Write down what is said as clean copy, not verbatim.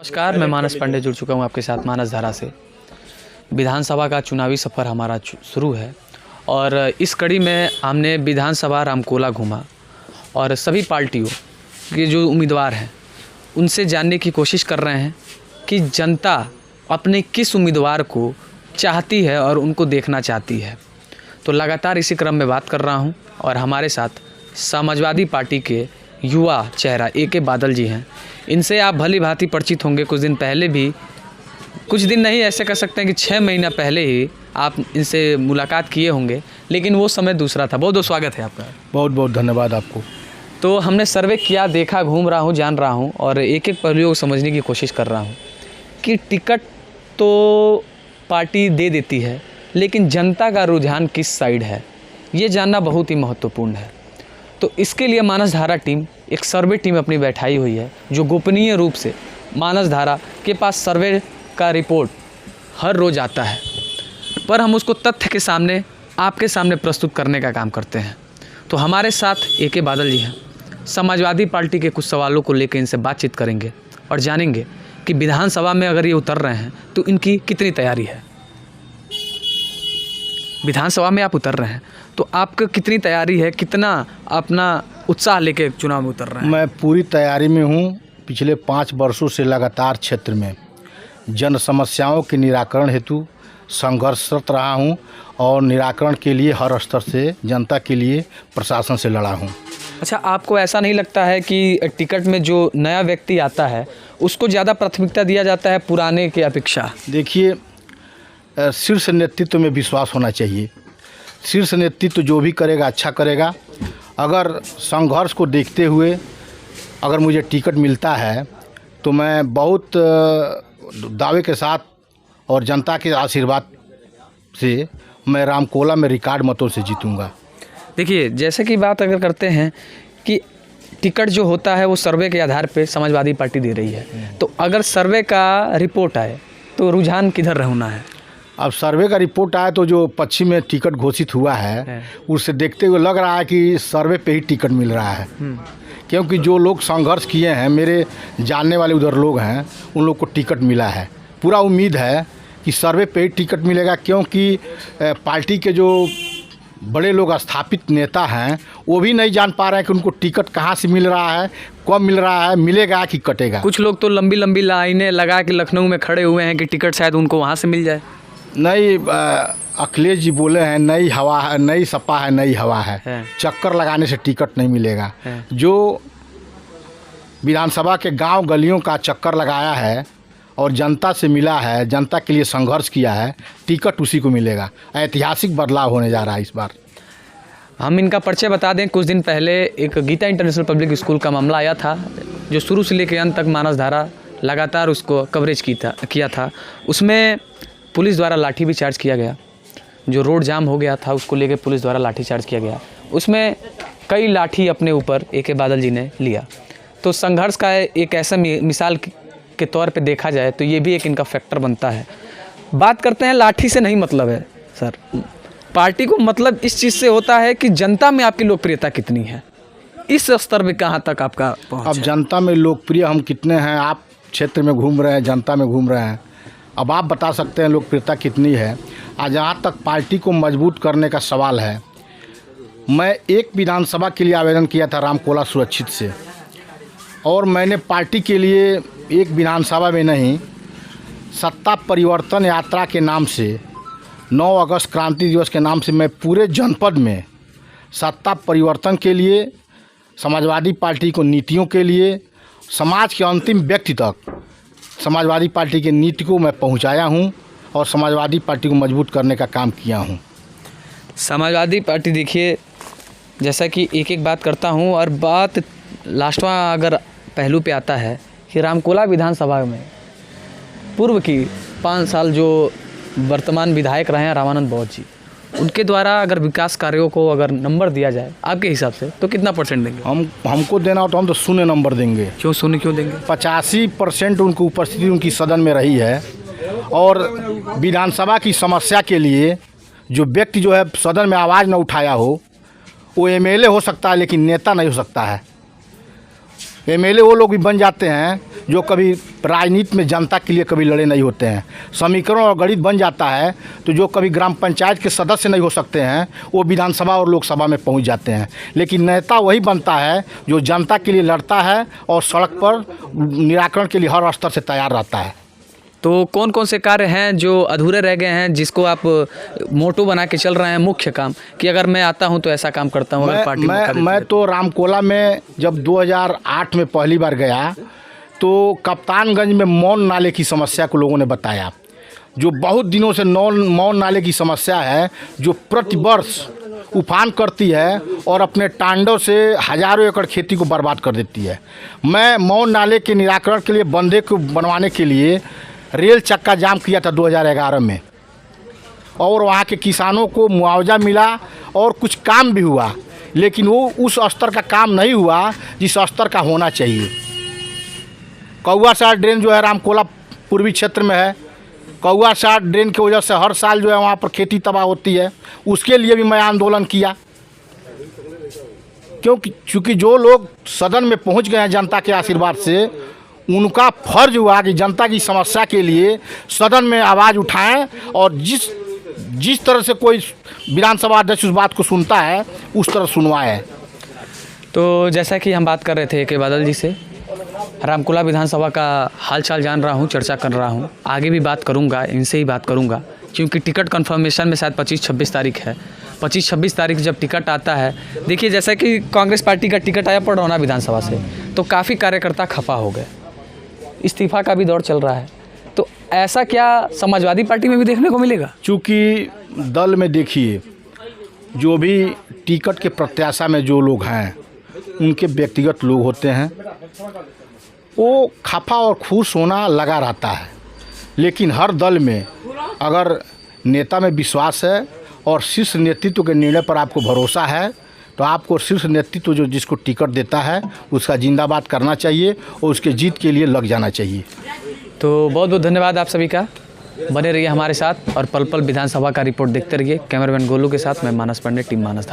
नमस्कार, मैं मानस पांडे जुड़ चुका हूँ आपके साथ मानस धारा से। विधानसभा का चुनावी सफ़र हमारा शुरू है और इस कड़ी में हमने विधानसभा रामकोला घूमा और सभी पार्टियों के जो उम्मीदवार हैं उनसे जानने की कोशिश कर रहे हैं कि जनता अपने किस उम्मीदवार को चाहती है और उनको देखना चाहती है। तो लगातार इसी क्रम में बात कर रहा हूँ और हमारे साथ समाजवादी पार्टी के युवा चेहरा ए.के. बादल जी हैं। इनसे आप भली भांति परिचित होंगे। कुछ दिन पहले भी, कुछ दिन नहीं ऐसे कह सकते हैं कि 6 महीना पहले ही आप इनसे मुलाकात किए होंगे, लेकिन वो समय दूसरा था। बहुत बहुत स्वागत है आपका। बहुत बहुत धन्यवाद आपको। तो हमने सर्वे किया, देखा, घूम रहा हूँ, जान रहा हूँ और एक एक पहलुओं को समझने की कोशिश कर रहा हूँ कि टिकट तो पार्टी दे देती है, लेकिन जनता का रुझान किस साइड है, ये जानना बहुत ही महत्वपूर्ण है। तो इसके लिए मानस धारा टीम एक सर्वे टीम अपनी बैठाई हुई है, जो गोपनीय रूप से मानस धारा के पास सर्वे का रिपोर्ट हर रोज़ आता है, पर हम उसको तथ्य के सामने, आपके सामने प्रस्तुत करने का काम करते हैं। तो हमारे साथ ए.के. बादल जी हैं। समाजवादी पार्टी के कुछ सवालों को लेकर इनसे बातचीत करेंगे और जानेंगे कि विधानसभा में अगर ये उतर रहे हैं तो इनकी कितनी तैयारी है। विधानसभा में आप उतर रहे हैं तो आपका कितनी तैयारी है, कितना अपना उत्साह लेके चुनाव में उतर रहे हैं? मैं पूरी तैयारी में हूँ। पिछले 5 वर्षों से लगातार क्षेत्र में जन समस्याओं के निराकरण हेतु संघर्षरत रहा हूँ और निराकरण के लिए हर स्तर से जनता के लिए प्रशासन से लड़ा हूँ। अच्छा, आपको ऐसा नहीं लगता है कि टिकट में जो नया व्यक्ति आता है उसको ज़्यादा प्राथमिकता दिया जाता है पुराने की अपेक्षा? देखिए, शीर्ष नेतृत्व में विश्वास होना चाहिए। शीर्ष नेतृत्व जो भी करेगा अच्छा करेगा। अगर संघर्ष को देखते हुए अगर मुझे टिकट मिलता है तो मैं बहुत दावे के साथ और जनता के आशीर्वाद से मैं रामकोला में रिकॉर्ड मतों से जीतूंगा। देखिए, जैसे कि बात अगर करते हैं कि टिकट जो होता है वो सर्वे के आधार पे समाजवादी पार्टी दे रही है, तो अगर सर्वे का रिपोर्ट आए तो रुझान किधर रहना है? अब सर्वे का रिपोर्ट आया तो जो पश्चिम में टिकट घोषित हुआ है उससे देखते हुए लग रहा है कि सर्वे पे ही टिकट मिल रहा है, क्योंकि जो लोग संघर्ष किए हैं, मेरे जानने वाले उधर लोग हैं, उन लोग को टिकट मिला है। पूरा उम्मीद है कि सर्वे पे ही टिकट मिलेगा, क्योंकि पार्टी के जो बड़े लोग स्थापित नेता हैं वो भी नहीं जान पा रहे हैं कि उनको टिकट कहाँ से मिल रहा है, कब मिल रहा है, मिलेगा कि कटेगा। कुछ लोग तो लंबी लंबी लाइनें लगा के लखनऊ में खड़े हुए हैं कि टिकट शायद उनको वहाँ से मिल जाए। नहीं, अखिलेश जी बोले हैं नई हवा है, नई सपा है, नई हवा है। चक्कर लगाने से टिकट नहीं मिलेगा। जो विधानसभा के गांव गलियों का चक्कर लगाया है और जनता से मिला है, जनता के लिए संघर्ष किया है, टिकट उसी को मिलेगा। ऐतिहासिक बदलाव होने जा रहा है इस बार। हम इनका परिचय बता दें। कुछ दिन पहले एक गीता इंटरनेशनल पब्लिक स्कूल का मामला आया था, जो शुरू से लेकर अंत तक मानस धारा लगातार उसको कवरेज किया था। उसमें पुलिस द्वारा लाठी भी चार्ज किया गया। जो रोड जाम हो गया था उसको लेकर पुलिस द्वारा लाठी चार्ज किया गया। उसमें कई लाठी अपने ऊपर ए.के. बादल जी ने लिया। तो संघर्ष का एक ऐसा मिसाल के तौर पे देखा जाए तो ये भी एक इनका फैक्टर बनता है। बात करते हैं, लाठी से नहीं मतलब है सर, पार्टी को मतलब इस चीज़ से होता है कि जनता में आपकी लोकप्रियता कितनी है, इस स्तर में कहाँ तक आपका पहुँच अब है? जनता में लोकप्रिय हम कितने हैं? आप क्षेत्र में घूम रहे हैं, जनता में घूम रहे हैं, अब आप बता सकते हैं लोकप्रियता कितनी है। आज जहाँ तक पार्टी को मजबूत करने का सवाल है, मैं एक विधानसभा के लिए आवेदन किया था रामकोला सुरक्षित से, और मैंने पार्टी के लिए एक विधानसभा में नहीं, सत्ता परिवर्तन यात्रा के नाम से 9 अगस्त क्रांति दिवस के नाम से मैं पूरे जनपद में सत्ता परिवर्तन के लिए, समाजवादी पार्टी को नीतियों के लिए, समाज के अंतिम व्यक्ति तक समाजवादी पार्टी की नीति को मैं पहुंचाया हूं और समाजवादी पार्टी को मजबूत करने का काम किया हूं। समाजवादी पार्टी, देखिए, जैसा कि एक एक बात करता हूं और बात लास्टवा अगर पहलू पे आता है कि रामकोला विधानसभा में पूर्व की 5 साल जो वर्तमान विधायक रहे हैं रामानंद बौद्ध जी, उनके द्वारा अगर विकास कार्यों को अगर नंबर दिया जाए आपके हिसाब से तो कितना % देंगे? हमको देना हो तो हम तो 0 नंबर देंगे। क्यों 0 क्यों देंगे? 85% उनकी उपस्थिति उनकी सदन में रही है और विधानसभा की समस्या के लिए जो व्यक्ति जो है सदन में आवाज़ न उठाया हो, वो MLA हो सकता है लेकिन नेता नहीं हो सकता है। एमएलए वो लोग भी बन जाते हैं जो कभी राजनीति में जनता के लिए कभी लड़े नहीं होते हैं। समीकरण और गणित बन जाता है तो जो कभी ग्राम पंचायत के सदस्य नहीं हो सकते हैं वो विधानसभा और लोकसभा में पहुंच जाते हैं। लेकिन नेता वही बनता है जो जनता के लिए लड़ता है और सड़क पर निराकरण के लिए हर स्तर से तैयार रहता है। तो कौन कौन से कार्य हैं जो अधूरे रह गए हैं, जिसको आप मोटो बना के चल रहे हैं, मुख्य काम कि अगर मैं आता हूं तो ऐसा काम करता हूं? अगर पार्टी मैं तो रामकोला में जब 2008 में पहली बार गया तो कप्तानगंज में मौन नाले की समस्या को लोगों ने बताया, जो बहुत दिनों से मौन नाले की समस्या है, जो प्रतिवर्ष उफान करती है और अपने तांडव से हजारों एकड़ खेती को बर्बाद कर देती है। मैं मौन नाले के निराकरण के लिए बंदे को बनवाने के लिए रेल चक्का जाम किया था 2011 में, और वहाँ के किसानों को मुआवजा मिला और कुछ काम भी हुआ, लेकिन वो उस स्तर का काम नहीं हुआ जिस स्तर का होना चाहिए। कौआसार ड्रेन जो है रामकोला पूर्वी क्षेत्र में है, कौआसार ड्रेन की वजह से हर साल जो है वहाँ पर खेती तबाह होती है। उसके लिए भी मैं आंदोलन किया, क्योंकि जो लोग सदन में पहुँच गए हैं जनता के आशीर्वाद से, उनका फर्ज हुआ कि जनता की समस्या के लिए सदन में आवाज़ उठाएं और जिस तरह से कोई विधानसभा अध्यक्ष उस बात को सुनता है उस तरह सुनवाएं। तो जैसा कि हम बात कर रहे थे के बादल जी से, रामकोला विधानसभा का हालचाल जान रहा हूं, चर्चा कर रहा हूं, आगे भी बात करूंगा, इनसे ही बात करूंगा, क्योंकि टिकट कन्फर्मेशन में शायद 25-26 तारीख है। 25-26 तारीख जब टिकट आता है, देखिए जैसा कि कांग्रेस पार्टी का टिकट आया पड़रौना विधानसभा से, तो काफ़ी कार्यकर्ता खफा हो गए, इस्तीफा का भी दौर चल रहा है। तो ऐसा क्या समाजवादी पार्टी में भी देखने को मिलेगा? चूँकि दल में देखिए जो भी टिकट के प्रत्याशा में जो लोग हैं उनके व्यक्तिगत लोग होते हैं, वो खफा और खुश होना लगा रहता है। लेकिन हर दल में अगर नेता में विश्वास है और शीर्ष नेतृत्व के निर्णय पर आपको भरोसा है तो आपको शीर्ष नेतृत्व जो जिसको टिकट देता है उसका जिंदाबाद करना चाहिए और उसके जीत के लिए लग जाना चाहिए। तो बहुत बहुत धन्यवाद आप सभी का, बने रहिए हमारे साथ और पल पल विधानसभा का रिपोर्ट देखते रहिए। कैमरामैन गोलू के साथ मैं मानस पांडे, टीम मानस धारा।